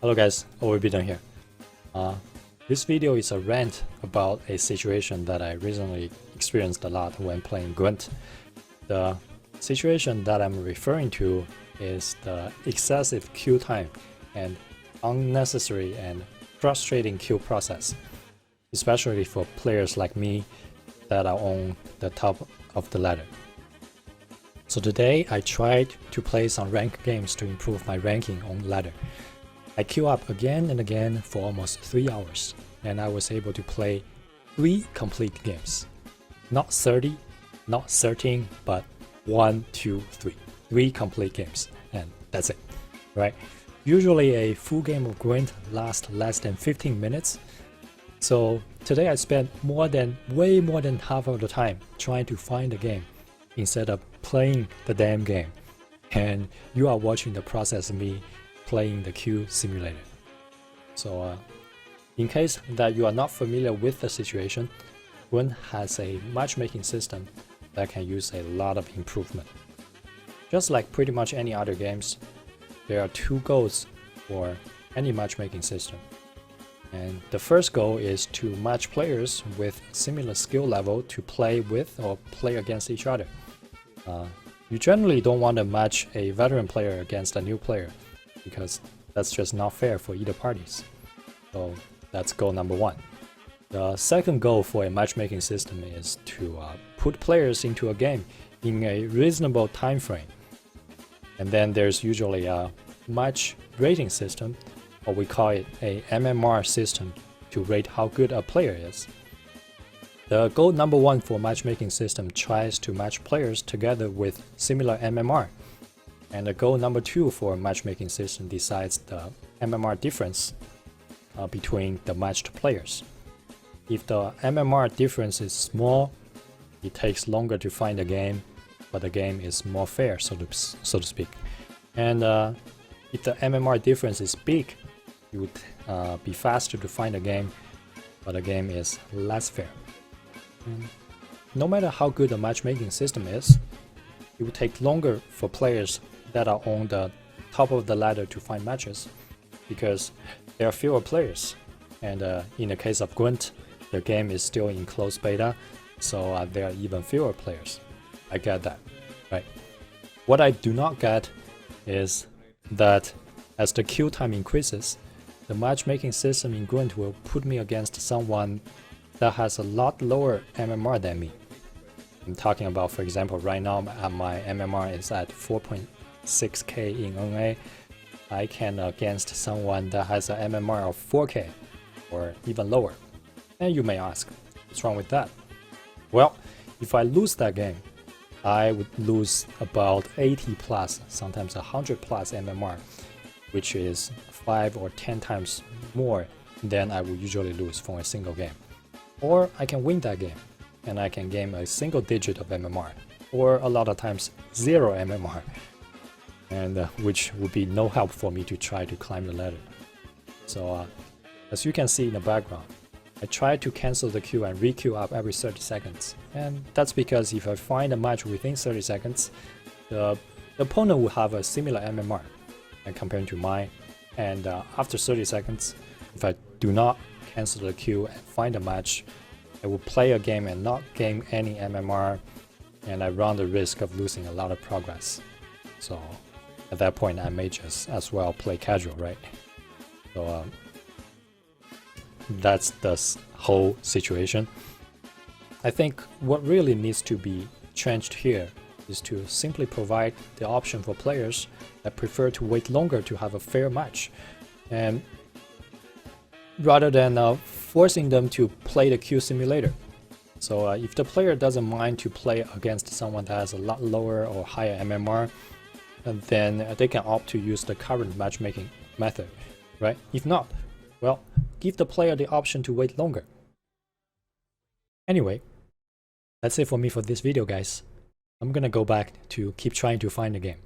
Hello guys, OverBidden here. This video is a rant about a situation that I recently experienced a lot when playing Gwent. The situation that I'm referring to is the excessive queue time and unnecessary and frustrating queue process, especially for players like me that are on the top of the ladder. So today I tried to play some ranked games to improve my ranking on ladder. I queue up again and again for almost 3 hours, and I was able to play 3 complete games. Not 30, not 13, but 1, 2, 3. 3 complete games, and that's it, right? Usually a full game of Gwent lasts less than 15 minutes, so today I spent way more than half of the time trying to find the game instead of playing the damn game. And you are watching the process of me playing the queue simulator. So in case that you are not familiar with the situation, Gwent has a matchmaking system that can use a lot of improvement. Just like pretty much any other games, there are 2 goals for any matchmaking system. And the first goal is to match players with similar skill level to play with or play against each other. You generally don't want to match a veteran player against a new player, because that's just not fair for either parties. So that's goal number 1. The second goal for a matchmaking system is to put players into a game in a reasonable time frame. And then there's usually a match rating system, or we call it a MMR system, to rate how good a player is. The goal number 1 for matchmaking system tries to match players together with similar MMR. And the goal number 2 for matchmaking system decides the MMR difference between the matched players. If the MMR difference is small, it takes longer to find a game, but the game is more fair, so to speak. And if the MMR difference is big, it would be faster to find a game, but the game is less fair. And no matter how good the matchmaking system is, it will take longer for players that are on the top of the ladder to find matches, because there are fewer players. And in the case of Gwent, the game is still in closed beta, so there are even fewer players. I get that, right? What I do not get is that as the queue time increases, the matchmaking system in Gwent will put me against someone that has a lot lower MMR than me. I'm talking about, for example, right now my MMR is at 4.6k in NA. I can against someone that has an MMR of 4k or even lower. And you may ask, what's wrong with that? Well, if I lose that game, I would lose about 80 plus, sometimes 100 plus MMR, which is 5 or 10 times more than I would usually lose from a single game. Or I can win that game, and I can gain a single digit of MMR, or a lot of times 0 MMR, and which would be no help for me to try to climb the ladder. So as you can see in the background, I try to cancel the queue and re-queue up every 30 seconds, and that's because if I find a match within 30 seconds, the opponent will have a similar MMR and compared to mine, and after 30 seconds, if I do not cancel the queue and find a match, I will play a game and not gain any MMR, and I run the risk of losing a lot of progress. So at that point, I may just as well play casual, right? So that's the whole situation. I think what really needs to be changed here is to simply provide the option for players that prefer to wait longer to have a fair match, and rather than forcing them to play the queue simulator. So if the player doesn't mind to play against someone that has a lot lower or higher MMR, then they can opt to use the current matchmaking method, right? If not, well, give the player the option to wait longer. Anyway, that's it for me for this video, guys. I'm gonna go back to keep trying to find the game.